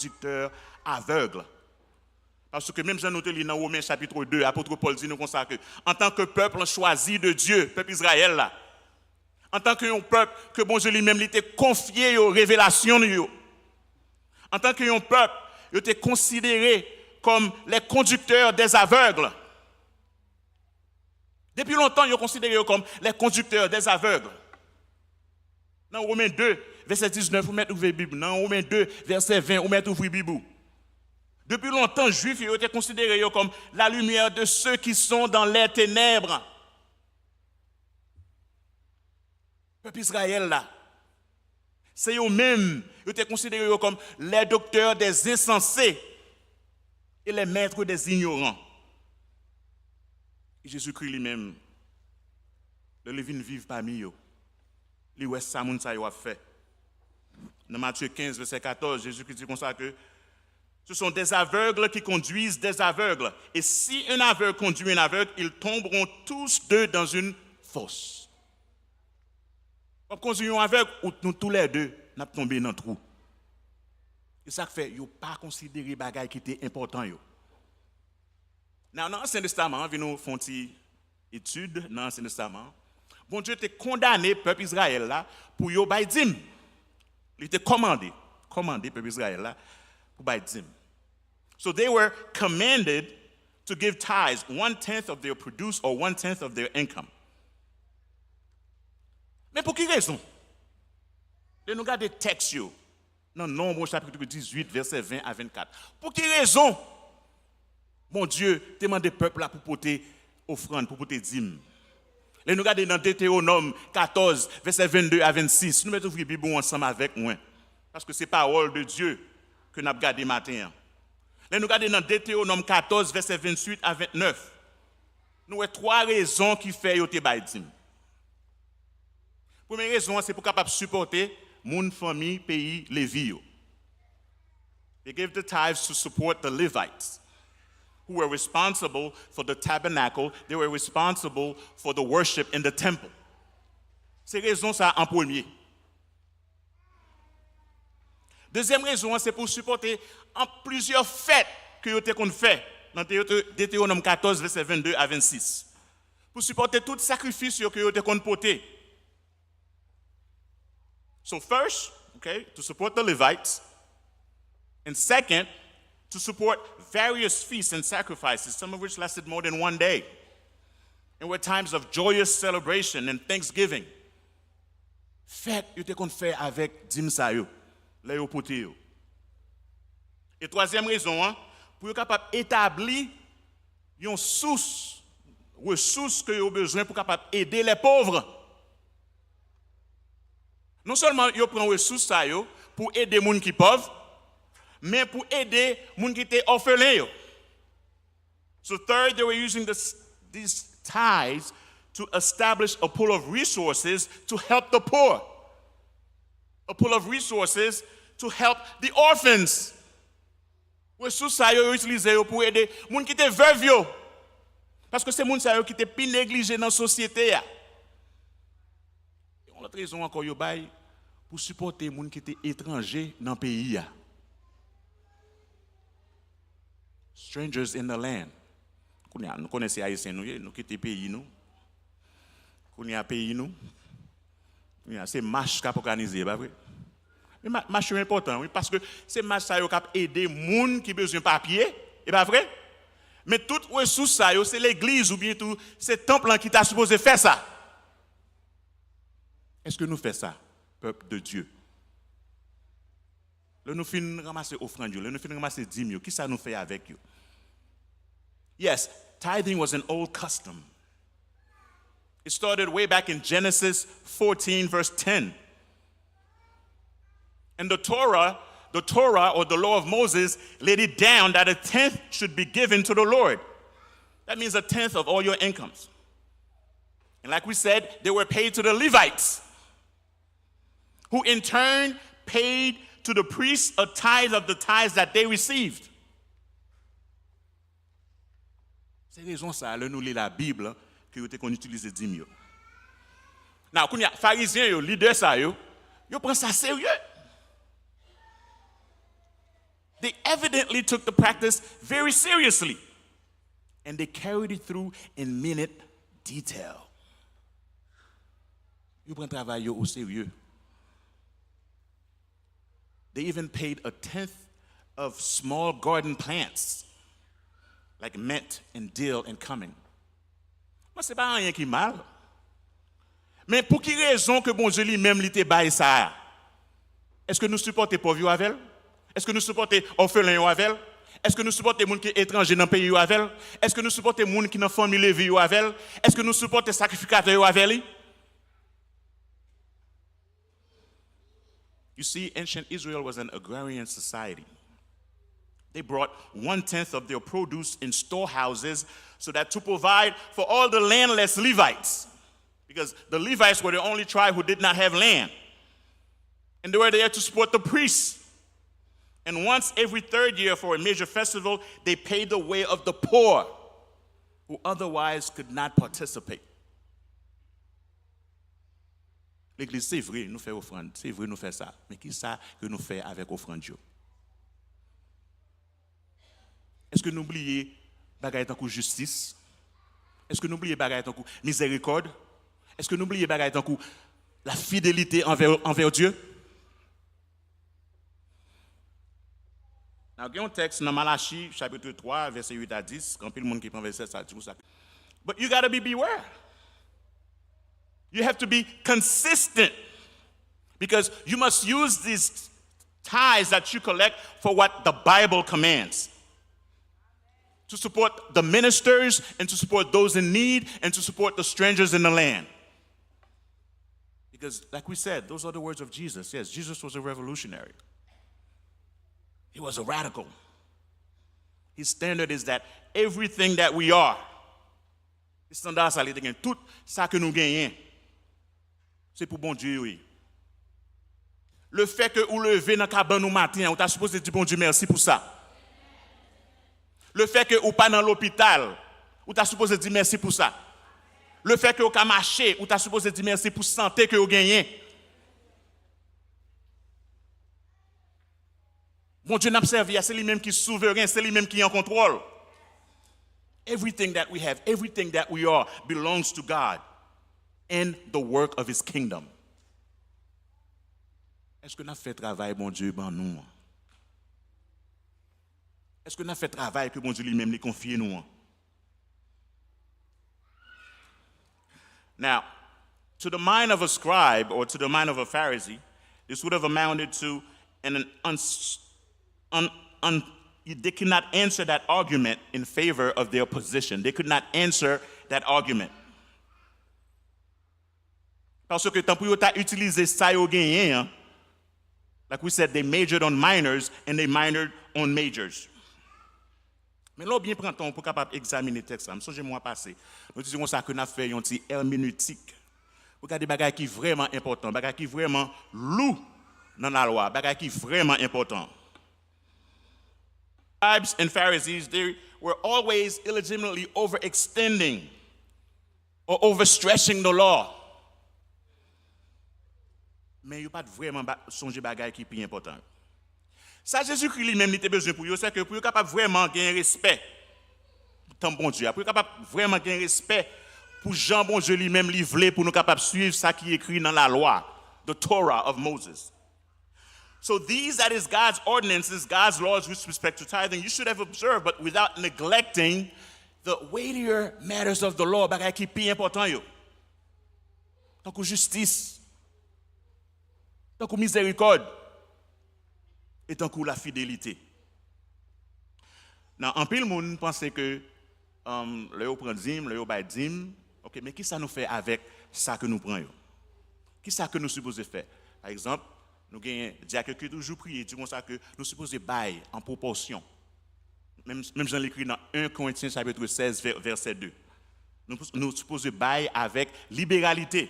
conducteurs aveugles. Parce que même Jean noté dans Romains chapitre 2, apôtre Paul dit nous comme ça que en tant que peuple choisi de Dieu, peuple Israël là, en tant qu'un peuple que bon Dieu lui-même était confié aux révélations, en tant qu'un peuple, il était considéré comme les conducteurs des aveugles. Depuis longtemps, ils sont considérés comme les conducteurs des aveugles. Dans Romains 2, verset 19, vous mettez ouvrir la Bible. Dans Romains 2, verset 20, vous mettez ouvrir la Bible. Depuis longtemps, les Juifs ont été considérés comme la lumière de ceux qui sont dans les ténèbres. Peuple Israël là, c'est eux-mêmes, ils étaient considérés comme les docteurs des insensés et les maîtres des ignorants. Et Jésus-Christ lui-même, le Lévin vive parmi eux. Lui, ouais, ça, moun sa yo a fait. Dans Matthieu 15, verset 14, Jésus-Christ dit comme ça que ce sont des aveugles qui conduisent des aveugles. Et si un aveugle conduit un aveugle, ils tomberont tous deux dans une fosse. Comme conduisons aveugle, nous tous les deux, nous sommes tombés dans le trou. Et ça fait, ils n'ont pas considéré les bagages qui étaient importants. Dans l'Ancien Testament, nous faisons une étude dans l'Ancien Testament. Bon Dieu était condamné le peuple Israël là pour yo bay dim. Il était commandé peuple Israël là pour bay dim. So they were commanded to give tithes, 1/10 of their produce or 1/10 of their income. Mais pour quelle raison? Nous regardons les textes dans Nombre chapitre 18 verset 20 à 24. Pour quelle raison? Mon Dieu demande au peuple là pour porter offrande, pour porter dîme. Et nous regardons dans Deutéronome 14, verset 22 à 26. Nous mettons la Bible ensemble avec moi. Parce que c'est la parole de Dieu que nous avons regardé matin. Et nous regardons dans Deutéronome 14, verset 28 à 29. Nous avons trois raisons qui font que vous avez dit. Première raison, c'est pour capable supporter mon famille, pays, Lévi. They gave the tithes to support the Levites, who were responsible for the tabernacle. They were responsible for the worship in the temple. C'est raison ça en premier. Deuxième raison, c'est pour supporter en plusieurs fêtes que vous avez fait dans Deutéronome 14, verset 22 à 26. Pour supporter tout sacrifice que vous avez porté. So first, okay, to support the Levites, and second, to support various feasts and sacrifices, some of which lasted more than one day, and were times of joyous celebration and thanksgiving. Fête, vous te fait avec dimsa yo, les yo pote yo. Et troisième raison, pour être capable d'établir une ressource que vous avez besoin pour capable aider les pauvres. Non seulement vous prenez une ressource pour aider les gens qui sont pauvres, mais pour aider les gens qui étaient orphelins. So third, they were using these tithes to establish a pool of resources to help the poor. A pool of resources to help the orphans. Ressources sont utilisées pour aider les gens qui étaient veuves. Parce que c'est les gens qui étaient plus négligés dans la société. L'autre raison encore pour supporter les gens qui étaient étrangers dans le pays. Strangers in the land. Nous connaissons les Haïtiens, nous quittons le pays. Nous connaissons le pays. C'est marche qui a organisé. Mais marche est important, oui, parce que c'est marche qui a aidé les gens qui ont besoin de papier. C'est pas vrai? Mais toute ressource, c'est l'église ou bien tout, c'est le temple qui t'a supposé faire ça. Est-ce que nous faisons ça, peuple de Dieu? Là, nous finissons ramasser offrande, là, nous finissons ramasser dîmes, qui ça nous fait avec eux? Yes, tithing was an old custom. It started way back in Genesis 14, verse 10. And the Torah or the law of Moses laid it down that a 10th should be given to the Lord. That means a 10th of all your incomes. And like we said, they were paid to the Levites, who in turn paid to the priests a tithe of the tithes that they received. C'est raison ça, là nous lit la Bible que vous qu'on utilise les dîmes. Now, quand il y a pharisiens, leaders ça yo prend ça sérieux. They evidently took the practice very seriously. And they carried it through in minute detail. Ils prennent travail au sérieux. They even paid a tenth of small garden plants, like mint and dill and cumin. Moi, ce n'est pas rien qui est mal. Mais pour quelle raison que bon Dieu lui-même l'était bail ça? Est-ce que nous supportons les pauvres avec? Est-ce que nous supportons les orphelins avec? Est-ce que nous supportons les gens qui sont étrangers dans le pays avec? Est-ce que nous supportons les gens qui sont dans la famille levée avec? Est-ce que nous supportons les sacrificateurs avec? You see, ancient Israel was an agrarian society. They brought 1/10 of their produce in storehouses so that to provide for all the landless Levites, because the Levites were the only tribe who did not have land. And they were there to support the priests. And once every third year for a major festival, they paid the way of the poor who otherwise could not participate. L'Église, c'est vrai, nous faisons offrande, c'est vrai, nous faisons ça. Mais qui ça que nous faisons avec offrande? Est-ce que nous oublions bagaille tant que justice? Est-ce que nous oublions bagaille tant que miséricorde? Est-ce que nous oublions bagaille tant que la fidélité envers Dieu? Now, il y a un texte dans Malachie, chapitre 3, verset 8 à 10, quand il y a monde qui prend verset ça, tout ça. But you got to beware. You have to be consistent because you must use these tithes that you collect for what the Bible commands. To support the ministers and to support those in need and to support the strangers in the land. Because like we said, those are the words of Jesus. Yes, Jesus was a revolutionary. He was a radical. His standard is that everything that we are, le standard ça l'est tout ça que nous gagnons, c'est pour bon Dieu, oui. Le fait que vous levez dans la cabane au matin, vous êtes supposé dire bon Dieu merci pour ça. Le fait que vous pas dans l'hôpital, vous êtes supposé dire merci pour ça. Le fait que vous avez marché, vous êtes supposé dire merci pour la santé que vous gagnez. Bon Dieu n'a servi, c'est lui-même qui est souverain, c'est lui-même qui est en contrôle. Everything that we have, everything that we are belongs to God and the work of His kingdom. Est-ce que nous avons fait travail, bon Dieu, ben nous? Est-ce que nous avons fait travail que bon Dieu lui-même lui confie nous? Now, to the mind of a scribe or to the mind of a Pharisee, this would have amounted to they could not answer that argument in favor of their position. They could not answer that argument. Parce que tant pour utiliser ça yo gagné, like we said, they majored on minors and they minored on majors. Mais là, bien prend temps pour capable examiner le texte. Je me mois passé, nous disons ça que nous avons fait un petit herméneutique. Regardez des bagages qui sont vraiment importants, bagages qui sont vraiment lourds dans la loi, bagages qui sont vraiment importants. Scribes and Pharisees, they were always illegitimately overextending or overstretching the law. Mais il n'y a pas vraiment songer bagaille qui est plus important. Ça, Jésus-Christ lui-même, il était besoin pour eux, c'est que pour eux capable vraiment gagner respect pour tant bon Dieu, pour eux capable vraiment gagner respect pour Jean bon Dieu lui-même livré pour nous capable suivre ça qui est écrit dans la loi, the Torah of Moses. So these, that is God's ordinances, God's laws with respect to tithing, you should have observed, but without neglecting the weightier matters of the law, bagaille qui est plus important yo. Tant que justice, tant que miséricorde, et tant que la fidélité. Now, en pile monde pense que le yo prend dîme, le yo bay dîme, OK, mais qui ça nous fait avec ça que nous prenons? Qui ça que nous supposons faire? Par exemple, nous gagnons diacre que toujours prier, du ça que nous supposons bailler en proportion. Même j'en l'écrit dans 1 Corinthiens chapitre 16 verset 2. Nous supposons bailler avec libéralité.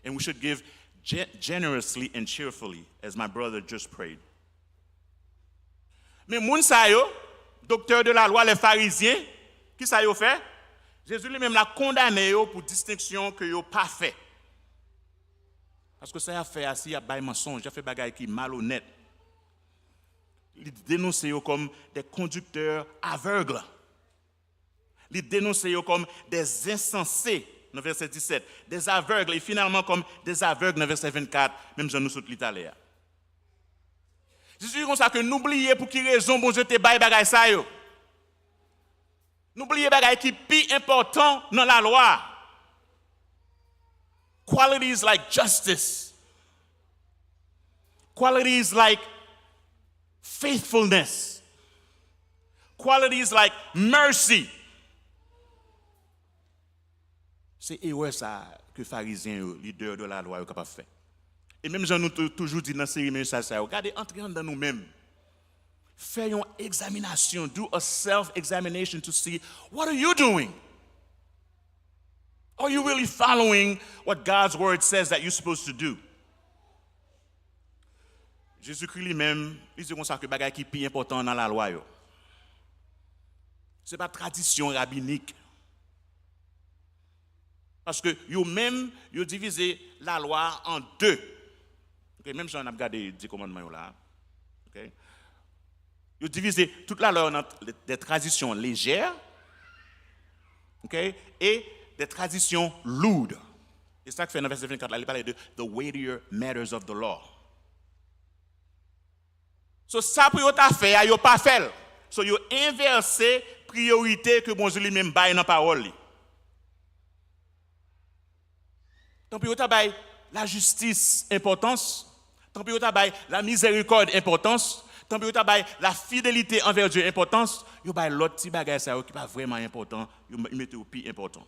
And we should give generously and cheerfully, as my brother just prayed. Mais moun sa yo, docteur de la loi, les pharisiens, qui ça yo fait? Jésus lui-même l'a condamné yo pour distinction que yo pas fait. Parce que ça a fait assis à bail mensonge, il a fait bagaille qui malhonnête. il dénonce comme des conducteurs aveugles. Il dénonce comme des insensés, dans verset 17, des aveugles, et finalement comme des aveugles, dans verset 24, même si nous sommes l'Italie. Je suis comme ça que n'oubliez pour qui raison, bon Dieu te baille bagay ça yo. N'oubliez bagay qui plus important dans la loi. Qualities like justice. Qualities like faithfulness. Qualities like mercy. C'est erreur ça que les pharisiens, leaders de la loi, sont capables de faire. Et même j'en ai toujours dit dans la série, regardez, entrez dans nous-mêmes. Fais une examination, do a self-examination to see what are you doing? Are you really following what God's word says that you're supposed to do? Jésus-Christ lui-même, il dit comme ça que les choses qui sont plus importantes dans la loi. Ce n'est pas tradition rabbinique. Parce que vous-même, vous divisez la loi en deux. Okay? Même si on a regardé les 10 commandements là. Okay? Vous divisez toute la loi en des traditions légères, okay? Et des traditions lourdes. Et ça que fait dans verset 24, là, il parle de the weightier matters of the law. So ça pour vous faire, vous pas fait. So vous inversez priorité que bon Dieu lui-même baille dans la parole. Tant pis vous avez la justice importance, tant pis vous avez la miséricorde importance, tant pis vous avez la fidélité envers Dieu importance, vous avez l'autre petit bagage qui n'est pas vraiment important, vous mettez au plus important.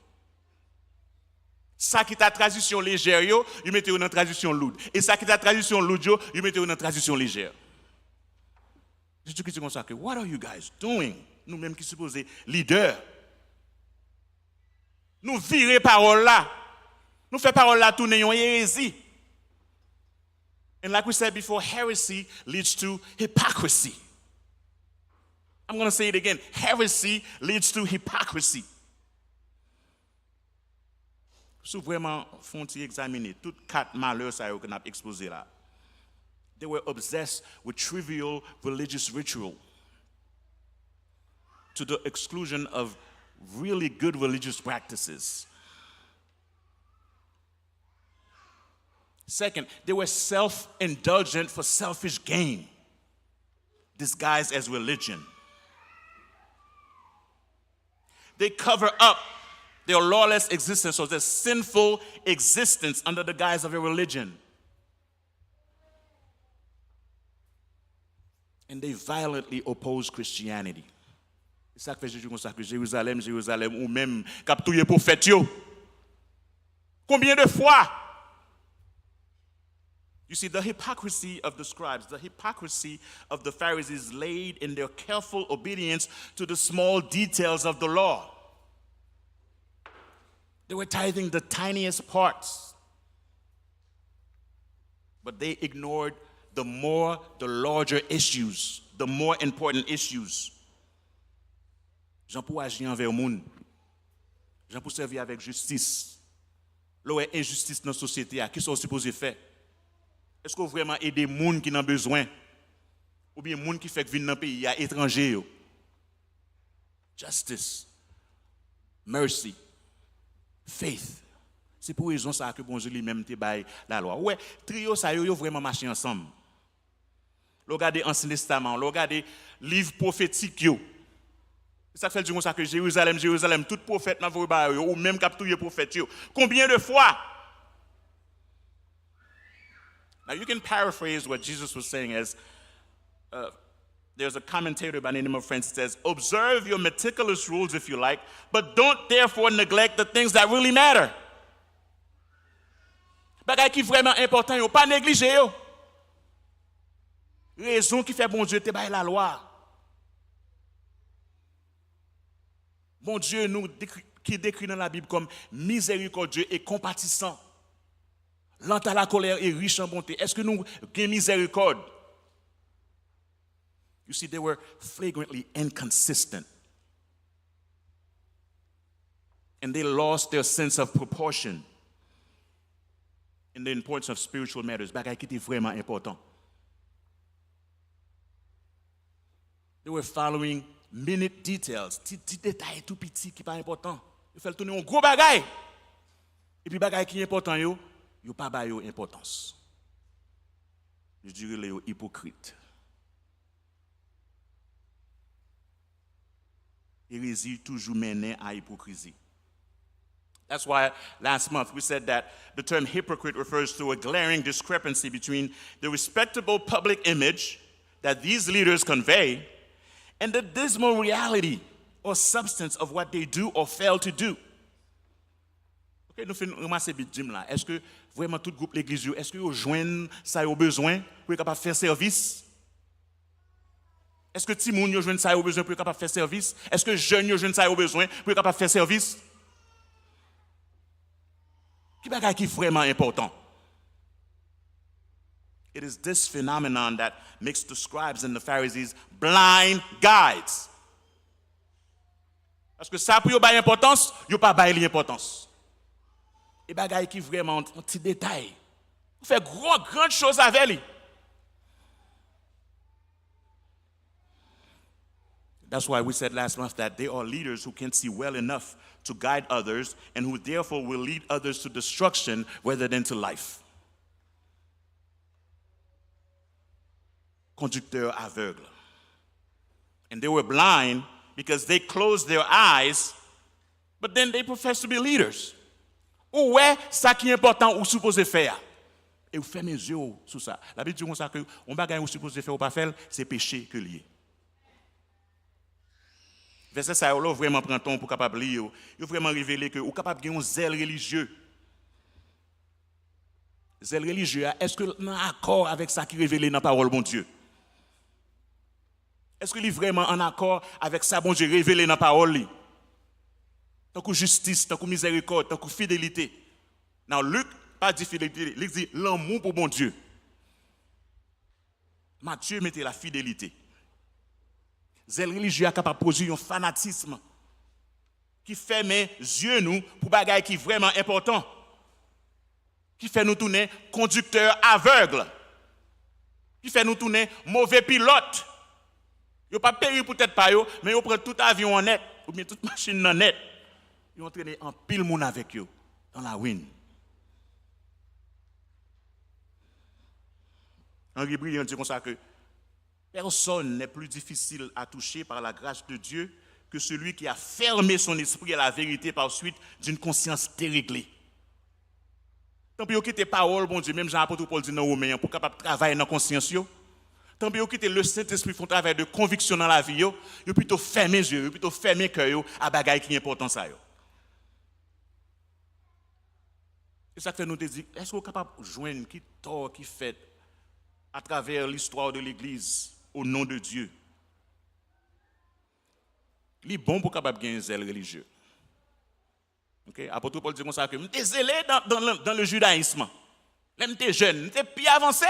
Ça qui est la tradition légère, vous mettez dans la tradition lourde. Et ça qui est la tradition lourde, vous mettez dans la tradition légère. Je dis comme ça que, what are you guys doing? Nous-mêmes qui supposons leaders. Nous virer parole là. Nous faisons parole là tourner en hérésie. And like we said before, heresy leads to hypocrisy. I'm going to say it again. Heresy leads to hypocrisy. Si vraiment font-ils examiner toutes 4 malheurs qu'on a exposés là. They were obsessed with trivial religious ritual to the exclusion of really good religious practices. Second, they were self-indulgent for selfish gain, disguised as religion. They cover up their lawless existence or their sinful existence under the guise of a religion. And they violently oppose Christianity. C'est ça que fait Jésus comme ça que Jérusalem, ou même capturer prophète yo. Combien de fois? You see, the hypocrisy of the scribes, the hypocrisy of the Pharisees laid in their careful obedience to the small details of the law. They were tithing the tiniest parts, but they ignored the larger issues, the more important issues. Jean pour agir envers le monde. Jean pour servir avec justice. Là où il y a injustice dans la société, qu'est-ce qu'on est supposé faire? Est-ce qu'on vraiment aider les gens qui ont besoin? Ou bien les gens qui font venir dans le pays étranger? Justice, mercy, faith. C'est pour raison ça que bon Dieu lui-même te baille la loi. Ouais, trio ça yo vraiment marché ensemble. Regardez l'Ancien Testament, regardez livre prophétique yo. Ça fait dire ça que Jérusalem, tout prophète n'a pas ou même capturer prophète yo. Combien de fois? Now you can paraphrase what Jesus was saying as there's a commentator by the name of Francis says, observe your meticulous rules if you like, but don't therefore neglect the things that really matter. Bagay qui vraiment important, yo pas négliger yo. Raison qui fait bon Dieu te bailler la loi. Bon Dieu qui décrit dans la Bible comme miséricordieux et compatissant. Lent à la colère et riche en bonté. Est-ce que nous avons miséricorde? You see, they were flagrantly inconsistent. And they lost their sense of proportion in the importance of spiritual matters. Bagay qui était vraiment important. They were following minute details, petits détails tout petits qui pas important. Ils font tourner un gros bagay. Et puis bagay qui est important yo pas ba yo importance. Je dirais les hypocrites. Hérésie toujours menée à hypocrisie. That's why last month we said that the term hypocrite refers to a glaring discrepancy between the respectable public image that these leaders convey and the dismal reality or substance of what they do or fail to do. Ok, nous faisons remarquer Jim là. Est-ce que vraiment tout groupe l'église, est-ce que vous joignent ça au besoin pour être capable de faire service? Est-ce que Timoun yo joignent ça au besoin pour être capable de faire service? Est-ce que jeunes yo joignent ça au besoin pour être capable de faire service? Qui bagay qui est vraiment important? It is this phenomenon that makes the scribes and the Pharisees blind guides. Parce que ça pour yo ba importance, yo pas ba l'importance. Et bagay qui vraiment un petit détail. On fait grande chose avec lui. That's why we said last month that they are leaders who can see well enough to guide others and who therefore will lead others to destruction rather than to life. Conducteurs aveugles. And they were blind because they closed their eyes, but then they profess to be leaders. Ou ouais, ça qui est important ou supposé faire. Et vous fermez les yeux sur ça. La Bible dit comme ça que on bagaille ou supposé faire ou pas faire, c'est péché que lié. Verset ça là vraiment prend ton pour capable lire, il vraiment révéler que ou capable gagner un zèle religieux. Zèle religieux, est-ce que en accord avec ça qui révélé dans la parole bon Dieu? Est-ce qu'il est vraiment en accord avec ça bon Dieu révélé dans la parole? Tant que justice, tant que miséricorde, tant que fidélité. Dans Luc, pas dit fidélité, il dit l'amour pour bon Dieu. Matthieu mettait la fidélité. Zèle religieux est capable de produire un fanatisme qui fait mes yeux nous pour bagaille qui est vraiment important, qui fait nous tourner conducteurs aveugles, qui fait nous tourner mauvais pilotes. Yo pas payé peut-être pas yo, mais yo prend tout avion en net ou bien toute machine en net. Yo entraîner en pile monde avec yo dans la ruine. Henri Briand dit comme ça que personne n'est plus difficile à toucher par la grâce de Dieu que celui qui a fermé son esprit à la vérité par suite d'une conscience déréglée. Tant pis, vous quittez parole, bon Dieu, même Jean-Apôtre Paul dit dans Romains, pour capable de travailler dans la conscience. Tant pis, vous quittez le Saint-Esprit, font travail de conviction dans la vie, vous plutôt fermer les yeux, vous plutôt fermer le cœur à bagaille qui est important. Et ça fait nous dire, est-ce que vous êtes capable de joindre qui tort, qui fait à travers l'histoire de l'Église au nom de Dieu? Il est bon pour capable gagner un zèle religieux. Okay? Apôtre Paul dit comme ça que j'étais zélé dans le judaïsme. J'étais jeune, j'étais plus avancé.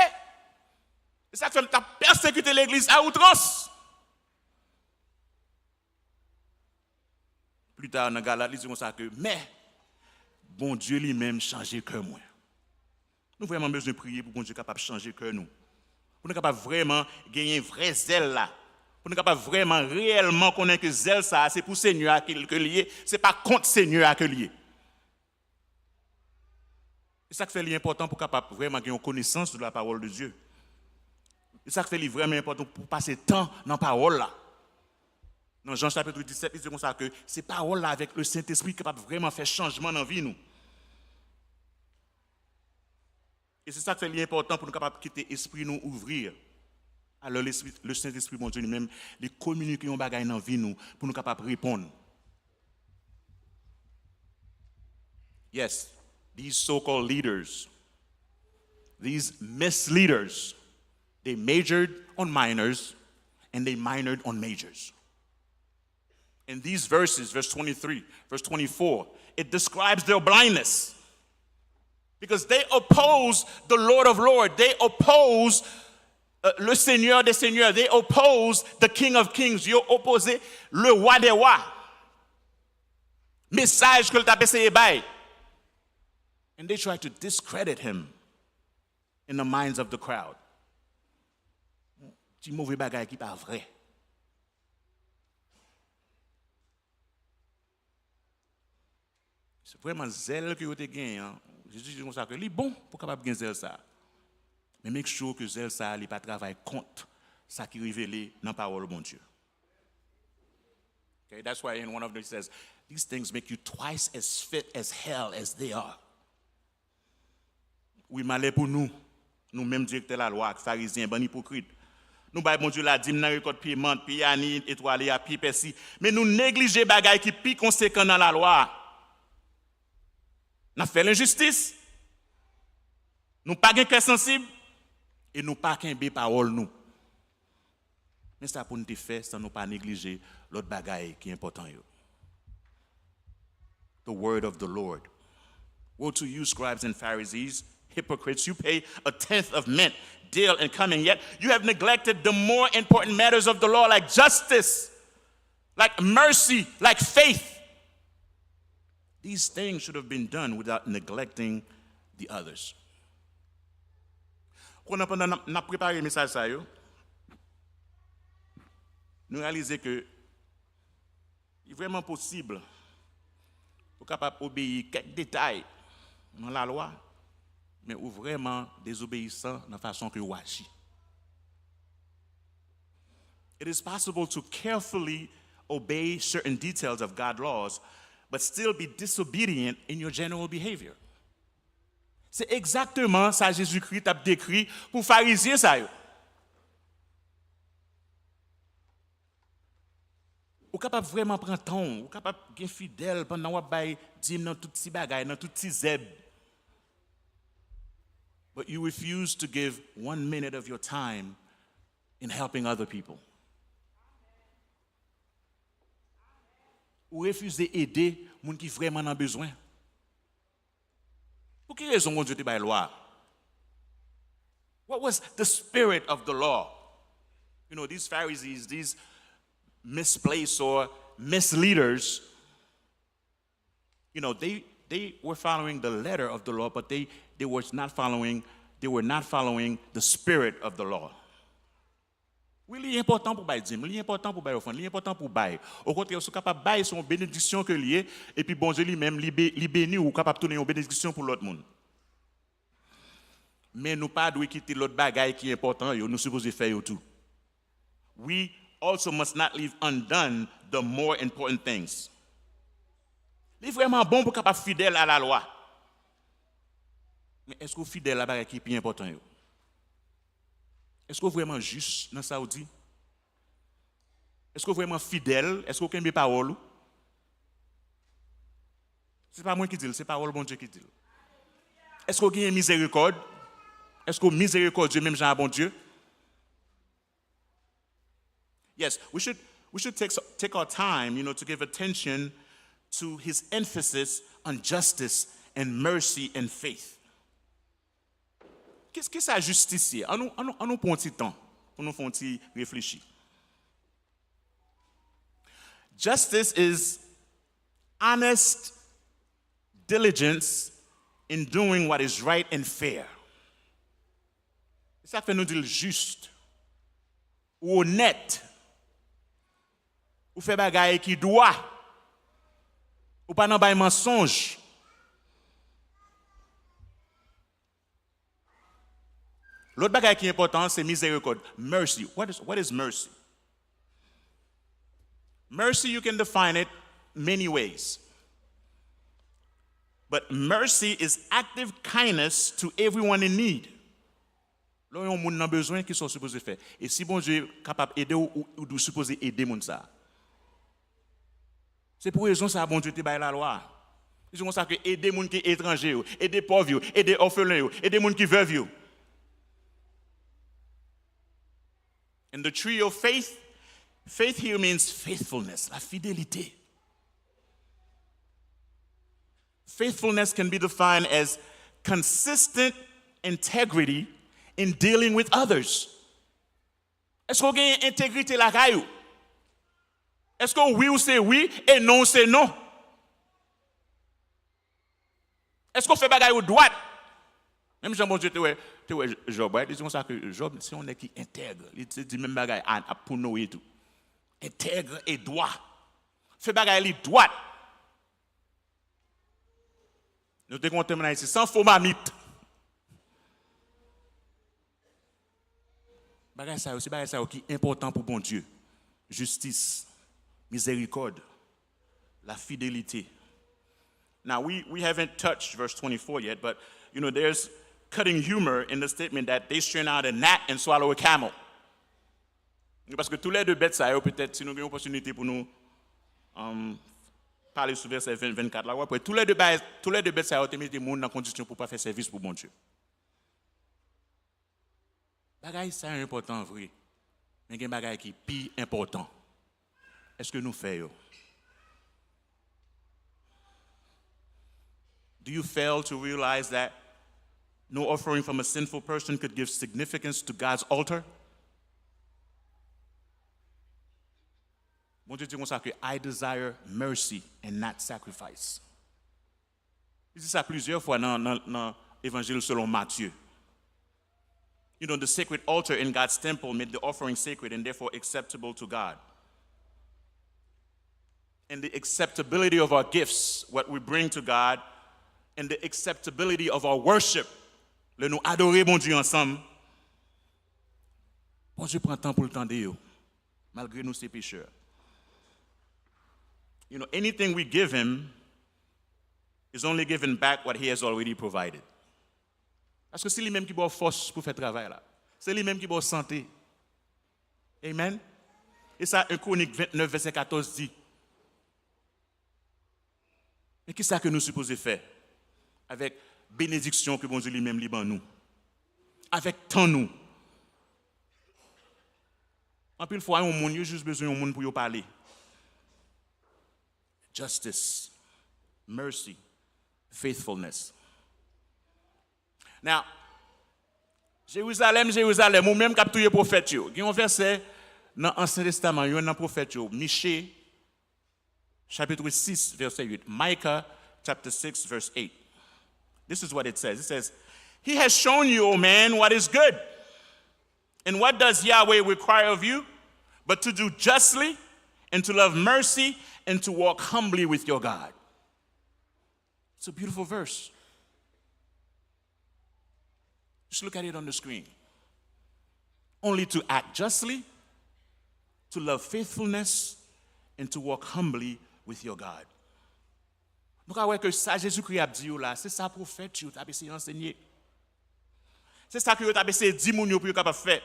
Et ça fait que tu as persécuté l'Église à outrance. Plus tard dans Galate, il dit comme ça que mais bon Dieu lui-même changer cœur moi. Nous avons vraiment besoin de prier pour que bon Dieu soit capable de changer cœur nous. Pour nous capable vraiment gagner un vrai zèle là. Pour nous capable vraiment réellement connaître que zèle ça c'est pour Seigneur que lié, c'est pas contre Seigneur que lié. C'est ça qui fait l'important pour capable vraiment gagner une connaissance de la parole de Dieu. C'est ça qui fait vraiment important pour passer temps dans la parole là. Dans Jean chapitre 17, il dit comme ça que ces paroles là avec le Saint-Esprit capable vraiment faire changement dans la vie nous. Et c'est ça qui fait l'important pour nous capables de quitter l'esprit nous ouvrir. Alors le Saint-Esprit, mon Dieu, lui-même, les communiquer un bagage dans la vie nous pour nous capables de répondre. Yes, these so-called leaders, these misleaders, they majored on minors and they minored on majors. In these verses, verse 23, verse 24, it describes their blindness. Because they oppose the Lord of Lords. They oppose le Seigneur des Seigneurs. They oppose the King of Kings. Ils opposent le roi des rois. Message que le tape essayé bail. And they try to discredit him in the minds of the crowd. Petit mauvais bagay qui pas vrai. C'est vraiment zèle que vous avez gagné. Jésus dit comme ça que c'est bon pour capable gagner zèle ça. Mais make sure que zèle ça n'est pas travail contre ça qui est révélé dans la parole de mon Dieu. Okay, that's why in one of them he says, these things make you twice as fit as hell as they are. Oui, malheur pour nous, nous-mêmes directeurs de la loi, pharisiens, bon hypocrites. Nous, bon Dieu, la dîme, dans le code paiement, puis ani, étoilé, puis persi. Mais nous négligeons les bagailles qui sont conséquents dans la loi. Nous faisons l'injustice. Nous n'avons pas de cœur sensible. Et nous n'avons pas de parole, nous. Mais ça, pour nous faire, ça nous pas négliger l'autre bagaille qui est important. The word of the Lord. Woe to you, scribes and Pharisees, hypocrites, you pay a tenth of mint, deal and coming, yet you have neglected the more important matters of the law, like justice, like mercy, like faith. These things should have been done without neglecting the others. Quand on a préparé le message, nous réalisons que il est vraiment possible pour capable obéir quelques détails dans la loi, mais ou vraiment désobéissant de la façon que vous agissez. It is possible to carefully obey certain details of God's laws, but still be disobedient in your general behavior. C'est exactement ça que Jésus-Christ a décrit pour les pharisiens. Ou capable vraiment prendre temps, ou capable être fidèle pendant que vous dîme dans toutes ces bagailles, dans toutes ces zèbres. But you refuse to give 1 minute of your time in helping other people. Ou refusez d'aider les gens qui vraiment ont besoin. Pour quelle raison mon Dieu te bail loi? What was the spirit of the law? You know, these Pharisees, these misplaced or misleaders, you know, they were following the letter of the law, but they were not following the spirit of the law. Oui, il est important pour bailler dîme, il est important pour bailler offrande, il est important pour bailler. Au contraire, vous êtes capable de bailler son bénédiction que lié, et puis bon Dieu lui-même, il bénit ou capable de donner une bénédiction pour l'autre monde. Mais nous pas doit quitter l'autre bagaille qui est important, nous supposons faire tout. We also must not leave undone the more important things. Il est vraiment bon pour capable fidèle à la loi. Mais est-ce que vous fidèle à la bagaille qui est plus important? Est-ce que vous vraiment juste dans Saoudi? Est-ce que vous vraiment fidèle? Est-ce que vous avez parole? Ce n'est pas moi qui dis, c'est parole bon Dieu qui dit. Est-ce que vous avez miséricorde? Est-ce que vous miséricordieux même Jean bon Dieu? Yes, we should take our time, to give attention to his emphasis on justice and mercy and faith. Qu'est-ce que ça justice? On nous prend un petit temps pour nous faire réfléchir. Justice is honest diligence in doing what is right and fair. C'est ça que fait nous dire juste ou honnête. Ou fait bagaille qui doit. Ou pas dans bail mensonge. L'autre bagaille qui est important, c'est miséricorde. Mercy. What is mercy? Mercy, you can define it many ways. But mercy is active kindness to everyone in need. Là, il y a un monde qui a besoin qui sont supposés faire. Et si bon Dieu est capable d'aider ou de supposer aider les gens, c'est pour raison ça bon Dieu te bail la loi. C'est comme ça que aider les gens qui sont étrangers, aider les pauvres, aider les orphelins, aider les gens qui veuves. In the tree of faith, faith here means faithfulness, la fidélité. Faithfulness can be defined as consistent integrity in dealing with others. Est-ce qu'on a une intégrité la caillou? Est-ce que oui ou c'est oui et non c'est non? Est-ce qu'on fait bagaille ou droite? Même Jean bon Dieu te ouais Job, il dit comme ça que Job, si on est qui intègre, il dit même bagaille pour nous et tout. Intègre et droit. Fait bagaille li droite. Nous te comptons ici sans faux mamite. Bagay ça aussi, bagay ça qui est important pour bon Dieu. Justice, miséricorde, la fidélité. Now, we haven't touched verse 24 yet, but, there's cutting humor in the statement that they strain out a gnat and swallow a camel. Parce que tous les deux bêtes, ça, peut-être, si nous avons une opportunité pour nous parler sur verset 24, là, après, tous les deux bêtes, ça, ont mis des gens dans condition pour ne pas faire service pour bon Dieu. Bagay, ça est important, vrai. Mais il y a un bagay qui est plus important. Est-ce que nous faisons? Do you fail to realize that no offering from a sinful person could give significance to God's altar? Bon Dieu dit comme ça que I desire mercy and not sacrifice. Il dit ça plusieurs fois dans l'évangile selon Matthieu. The sacred altar in God's temple made the offering sacred and therefore acceptable to God. And the acceptability of our gifts, what we bring to God, and the acceptability of our worship, le nous adorer bon Dieu ensemble. Bon Dieu prend temps pour le temps de yo, malgré nous ces pécheurs. Anything we give him is only given back what he has already provided. Parce que c'est lui-même qui a force pour faire le travail là. C'est lui-même qui a santé. Amen. Et ça, 1 Chronique 29, verset 14 dit. Mais qu'est-ce que nous supposons faire? Avec bénédiction que bon Dieu lui-même libère nous. Avec tant nous. En plus, il faut un monde, il y a juste besoin d'un monde pour y parler. Justice, mercy, faithfulness. Now, Jérusalem, ou même quand tu es prophète, il y a un verset dans l'Ancien Testament, il y a un prophète, Michée, chapitre 6, verset 8. Micah, chapter 6, verse 8. This is what it says. It says, He has shown you, O man, what is good. And what does Yahweh require of you? But to do justly, and to love mercy, and to walk humbly with your God. It's a beautiful verse. Just look at it on the screen. Only to act justly, to love faithfulness, and to walk humbly with your God. Donc, avec que ça, Jésus-Christ a dit là, c'est ça prophète, tu as essayé d'enseigner. C'est ça que tu as essayé de dire pour capable faire.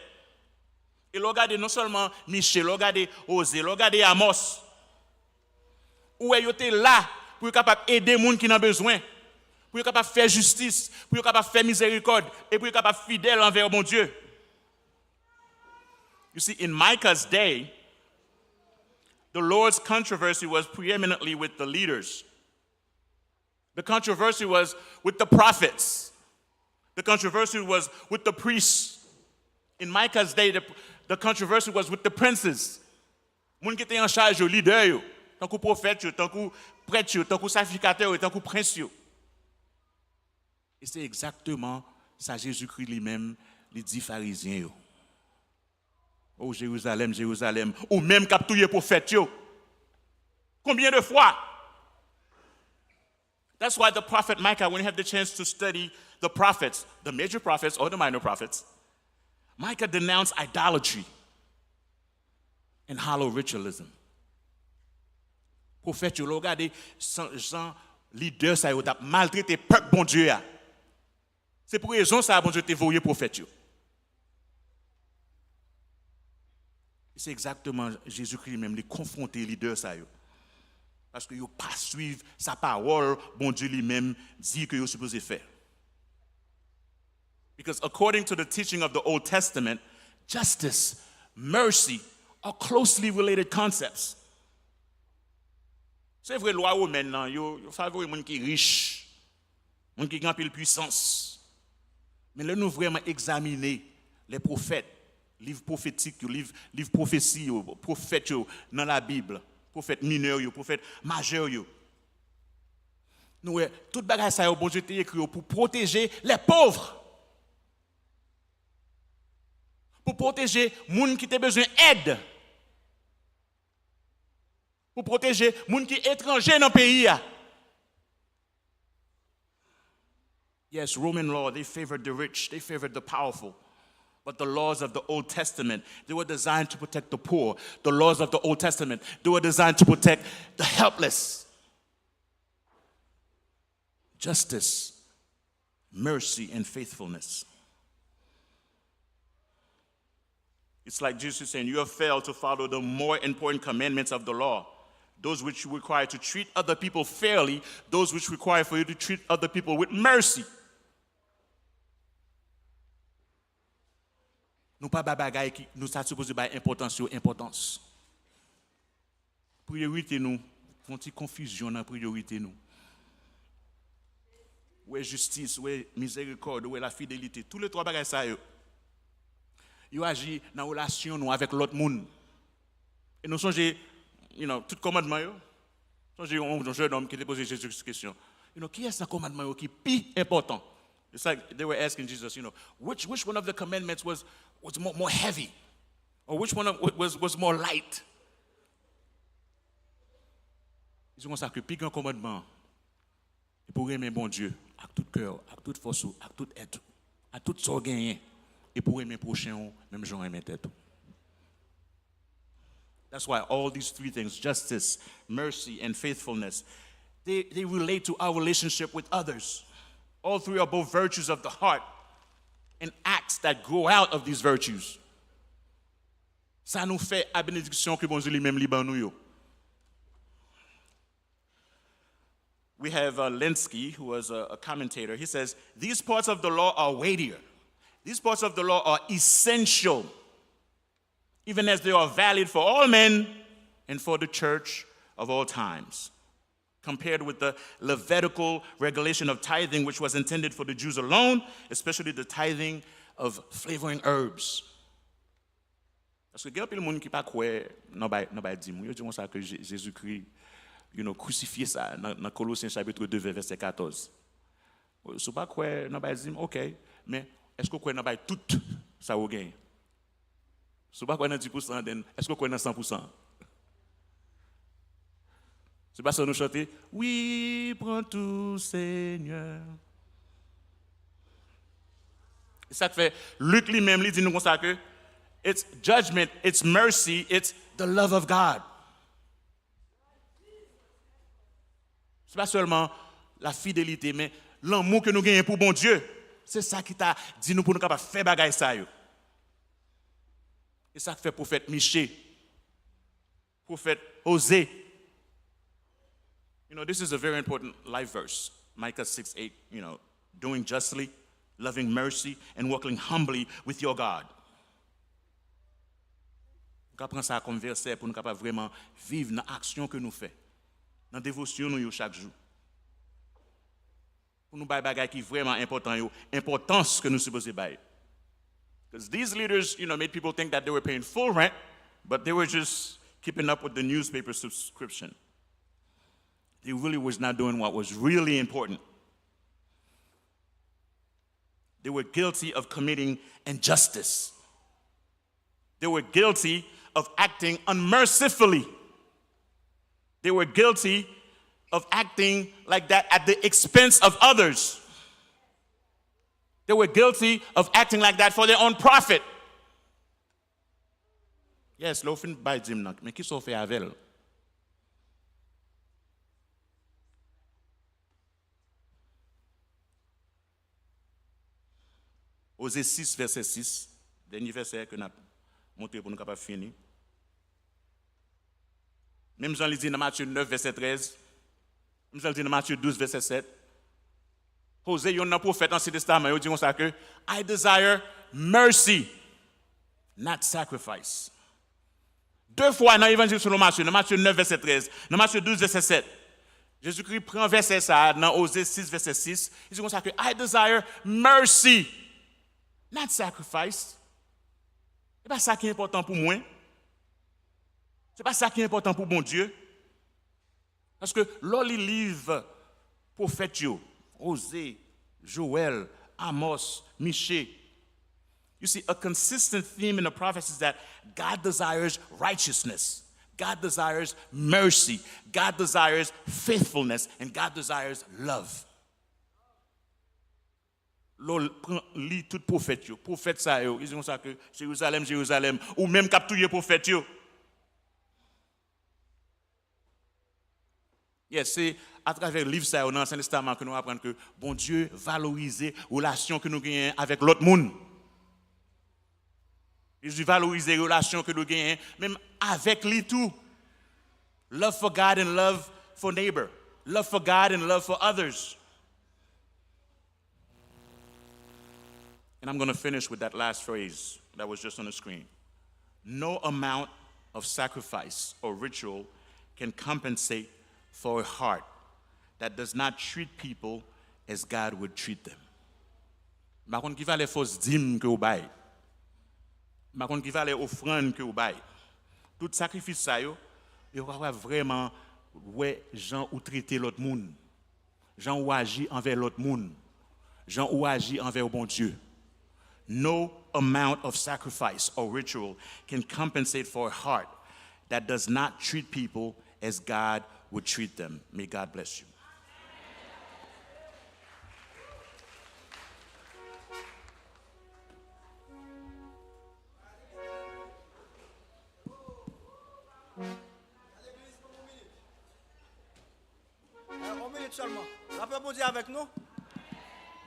Et regardez non seulement Michel, regardez Osée, regardez Amos. Où est était là pour capable aider les gens qui ont besoin, pour capable faire justice, pour capable faire miséricorde et pour capable fidèle envers mon Dieu. You see, in Micah's day, the Lord's controversy was preeminently with the leaders. The controversy was with the prophets. The controversy was with the priests. In Micah's day, the controversy was with the princes. Moun qui étaient en charge, les leaders, tant que prophètes, tant que prêtres, tant que sacrificateurs, tant que princes. Et c'est exactement ça Jésus-Christ lui-même, les 10 pharisiens. Oh Jérusalem, Jérusalem, ou même capturer prophètes. Combien de fois? That's why the prophet Micah, when you have the chance to study the prophets, the major prophets or the minor prophets, Micah denounced idolatry and hollow ritualism. Prophète, vous regardez, Jean, leader, ça a maltraité le peuple, bon Dieu. C'est pour raison ça, bon Dieu, t'es voyé prophète. C'est exactement Jésus-Christ même, les confronter leader, ça. Parce que vous ne pas suivre sa parole, bon Dieu lui-même dit que vous supposez faire. Because according to the teaching of the Old Testament, justice, mercy are closely related concepts. C'est vrai, loi romaine, vous favorisez les gens qui sont riches, les gens qui ont une puissance. Mais là, nous vraiment examiner les prophètes, livres prophétiques, livres prophéties, prophètes dans la Bible. Prophète mineur, prophète majeur. Nous, tout bagage ça bon Dieu t'a écrit pour protéger les pauvres. Pour protéger les gens qui ont besoin d'aide. Pour protéger les gens qui sont étrangers dans le pays. Yes, Roman law, they favored the rich, they favored the powerful. But the laws of the Old Testament, they were designed to protect the poor. The laws of the Old Testament, they were designed to protect the helpless. Justice, mercy, and faithfulness. It's like Jesus saying, you have failed to follow the more important commandments of the law. Those which require to treat other people fairly, those which require for you to treat other people with mercy. Nous pas bagay qui nous ça supposé ba importance sur importance. Priorité nous, font une confusion dans priorité nous. Où est justice, où est miséricorde, où est la fidélité, tous les trois bagages ça yo agit dans relation nous avec l'autre monde. Et nous songez, tout commandement yo. Songez un jeune homme qui était posé Jésus cette question. Qui est ce commandement qui est plus important? It's like they were asking Jesus, which one of the commandments was more heavy? Or which one was more light? Ils ont ça que plus grand commandement, et pour aimer bon Dieu, avec tout cœur, avec toute force, avec tout être, à tout son gain, et pour aimer prochain, même gens aimer tête. That's why all these three things, justice, mercy, and faithfulness, they relate to our relationship with others. All three are both virtues of the heart and acts that grow out of these virtues. Ça nous fait la bénédiction que bon Dieu lui-même liban nous yo. We have Linsky, who was a commentator. He says, these parts of the law are weightier. These parts of the law are essential, even as they are valid for all men and for the church of all times. Compared with the Levitical regulation of tithing, which was intended for the Jews alone, especially the tithing of flavoring herbs. Parce que il y a plein de monde qui pas croire non ba dîme. Yo dit ça que Jésus-Christ crucifié ça dans Colossiens chapitre 2 verset 14. Si pas croire non ba dîme, OK, mais est-ce que croire non ba tout ça au gain? Si pas croire dans 10%, est-ce que croire dans 100%? C'est pas ça nous chanter. Oui, prends tout, Seigneur. Et ça fait, Luc lui-même, lui dit nous comme ça que it's judgment, it's mercy, it's the love of God. C'est pas seulement la fidélité, mais l'amour que nous gagnons pour bon Dieu. C'est ça qui t'a dit nous pour nous capables de faire bagaille ça. Et ça fait prophète Michée, prophète Osée. This is a very important life verse. Micah 6:8, doing justly, loving mercy, and walking humbly with your God. Nous prendre ça comme verset pour nous capables vraiment vivre dans l'action que nous faisons, dans la dévotion nous chaque jour. Pour nous faire des choses qui sont vraiment importantes, importance que nous supposons faire. Because these leaders, made people think that they were paying full rent, but they were just keeping up with the newspaper subscription. They really was not doing what was really important. They were guilty of committing injustice. They were guilty of acting unmercifully. They were guilty of acting like that at the expense of others. They were guilty of acting like that for their own profit. Yes, l'offre by Jim, mais qui s'en fait avec elle? Osée 6, verset 6, dernier verset que nous avons montré pour nous capables de finir. Même Jean le dit dans Matthieu 9, verset 13. Même Jean le dit dans Matthieu 12, verset 7. Osée, il y a un prophète dans l'Ancien Testament, il dit comme ça que I desire mercy, not sacrifice. Deux fois dans l'évangile selon Matthieu, dans Matthieu 9, verset 13, dans Matthieu 12, verset 7. Jésus-Christ prend verset ça dans Osée 6, verset 6. Il dit comme ça que I desire mercy, not sacrifice. Ce n'est pas ça qui est important pour moi. Ce n'est pas ça qui est important pour bon Dieu. Parce que l'on lit livre prophète, Osée, Joël, Amos, Michée. You see, a consistent theme in the prophets is that God desires righteousness. God desires mercy. God desires faithfulness. And God desires love. lit tout prophète yo. Prophète ça yo, ils disent ça que Jérusalem, Jérusalem, ou même capturer prophète yo. Yes, c'est à travers le livre ça dans l'Ancien Testament que nous apprenons que bon Dieu valoriser la relation que nous gagnons avec l'autre monde. Il valorise les relations que nous gagnons même avec lui tout. Love for God and love for neighbor. Love for God and love for others. And I'm going to finish with that last phrase that was just on the screen. No amount of sacrifice or ritual can compensate for a heart that does not treat people as God would treat them. Par contre, qui va les fausses dîmes que vous baillez? Par contre, qui va les offrandes que vous baillez? Tout sacrifice ça, il va vraiment ouais gens ou traiter l'autre monde, gens ou agir envers l'autre monde, gens ou agir envers le bon Dieu. No amount of sacrifice or ritual can compensate for a heart that does not treat people as God would treat them. May God bless you. Un minute seulement. La paix pour Dieu avec nous.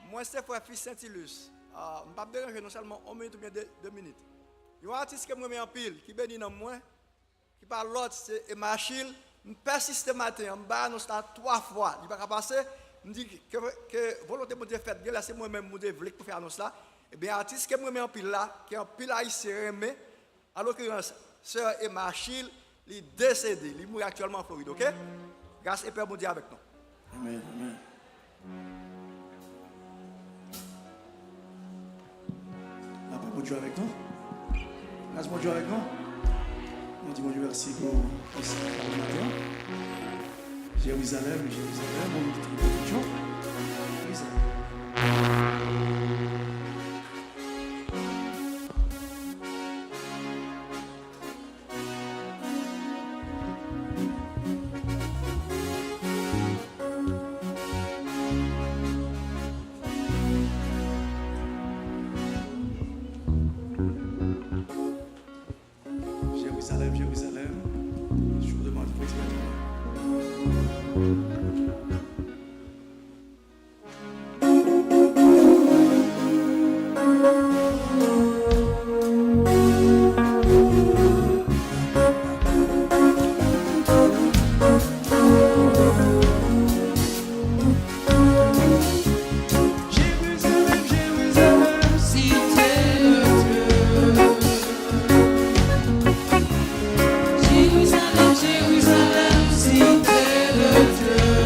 Moi, c'est frère fils Saint-Ilus. Je ne vais pas déranger non seulement 1 minute ou bien 2 minutes. Il y a un artiste qui me met en pile, qui bénit dans moi, qui parle l'autre, c'est Emachil. Je persiste matin, je me bats 3 fois. Il va pas passer. Je dis que volonté de Dieu faite, là c'est moi-même qui voulais pour faire annonce là. Et bien, l'artiste qui me met en pile là, qui est en pile là, il s'est remis. En l'occurrence, sœur Emachil, il est décédé. Il est actuellement en Floride, ok? Grâce et Père, bon Dieu avec nous. Amen, amen. La paix pour Dieu avec nous. Grâce pour Dieu avec nous. Nous disons Dieu merci pour ce matin. Jérusalem, Jérusalem, on nous dit Jérusalem. Jérusalem, Jérusalem, je vous demande pour Jérusalem, Jérusalem, cité de Dieu.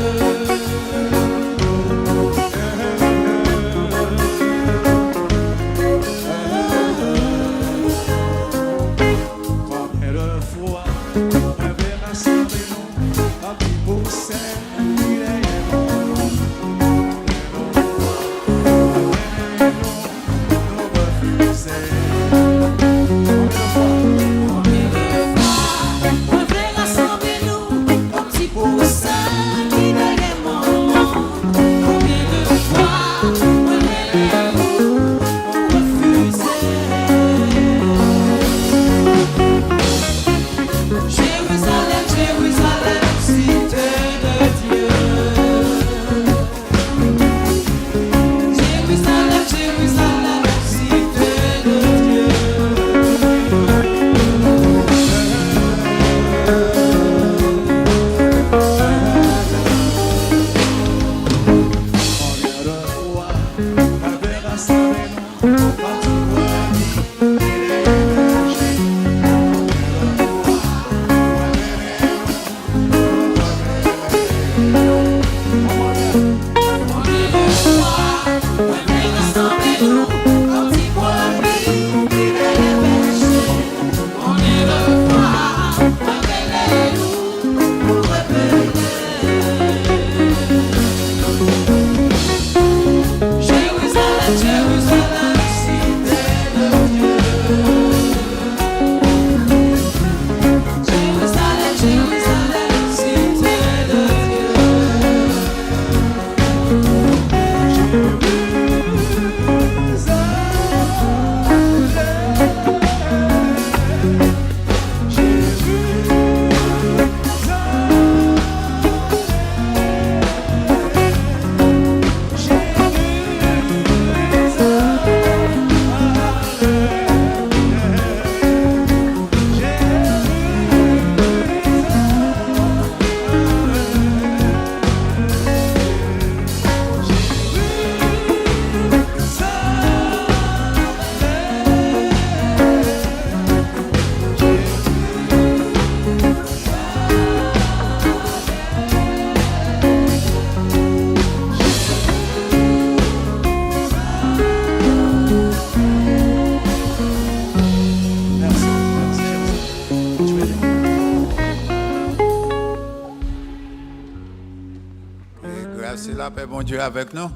grâce et la paix, bon Dieu, avec nous.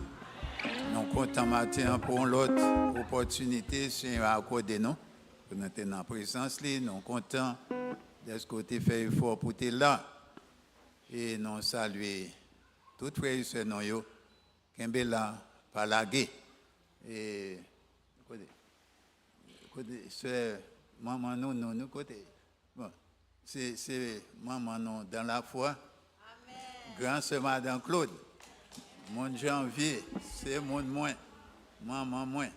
Nous comptons matin pour l'autre opportunité, c'est accordé nous. Pour nous être en présence, nous comptons de ce côté fait effort pour être là. Et nous saluons toutes les frères et sœurs qui sont là, par la guerre. Et c'est maman nous côté. Bon, c'est maman nous dans la foi. Grand sœur Madame Claude. Mon janvier, c'est mon moins. Maman moins.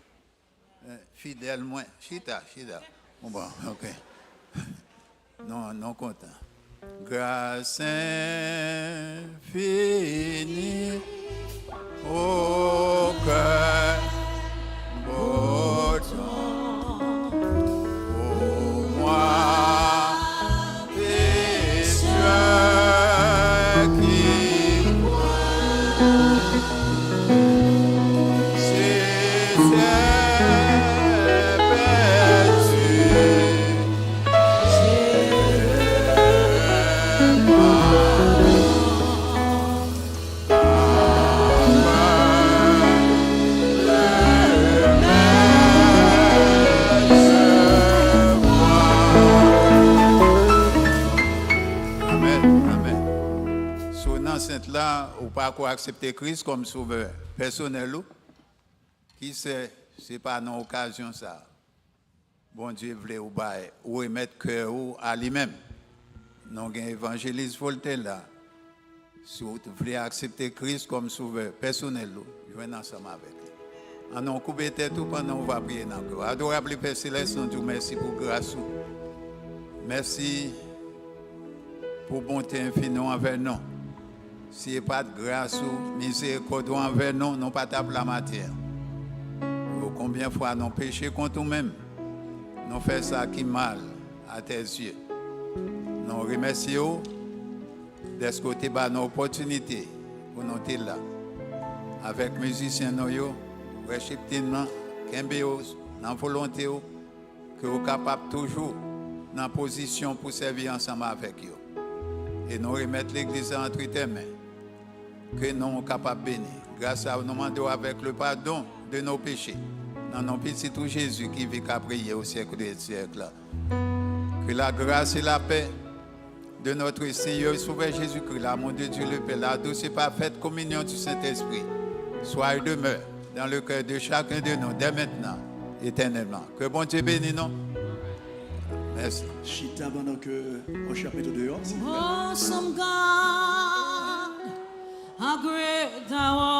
Fidèle moins. Chita. Bon, ok. Non content. Grâce infinie au cœur battant pour moi pécheur qui là, ou pas quoi accepter Christ comme sauveur personnel, qui c'est pas une occasion ça. Bon Dieu voulait ou bailler ou remettre cœur à lui-même. Nous avons évangéliste Voltaire là. Si vous voulez accepter Christ comme sauveur personnel, venez ensemble avec lui. En nous couper tête tout pendant on va prier dans le cœur. Adorable Père Céleste, nous disons merci pour grâce. Merci pour bonté infinie envers nous. Si n'y a pas de grâce ou miséricorde envers nous, nous pas taper la matière. Combien de fois nous péchons contre nous-mêmes, nous faisons ça qui mal à tes yeux. Nous remercions de ce côté de nos opportunités pour nous être là. Avec les musiciens, nous respectivement, dans la volonté, que nous sommes capables toujours dans la position pour servir ensemble avec eux. Et nous remettons l'Église entre tes mains. Que nous sommes capables de bénir. Grâce à nous demandons avec le pardon de nos péchés. Dans nos petits tout Jésus qui vit qu'à prier au siècle des siècles. Que la grâce et la paix de notre Seigneur et Sauveur Jésus-Christ, l'amour de Dieu le Père, la douce et parfaite communion du Saint-Esprit, soit et demeure dans le cœur de chacun de nous, dès maintenant, éternellement. Que bon Dieu bénisse nous. Merci. Chita pendant que au chapitre 2. Awesome God, how great thou art.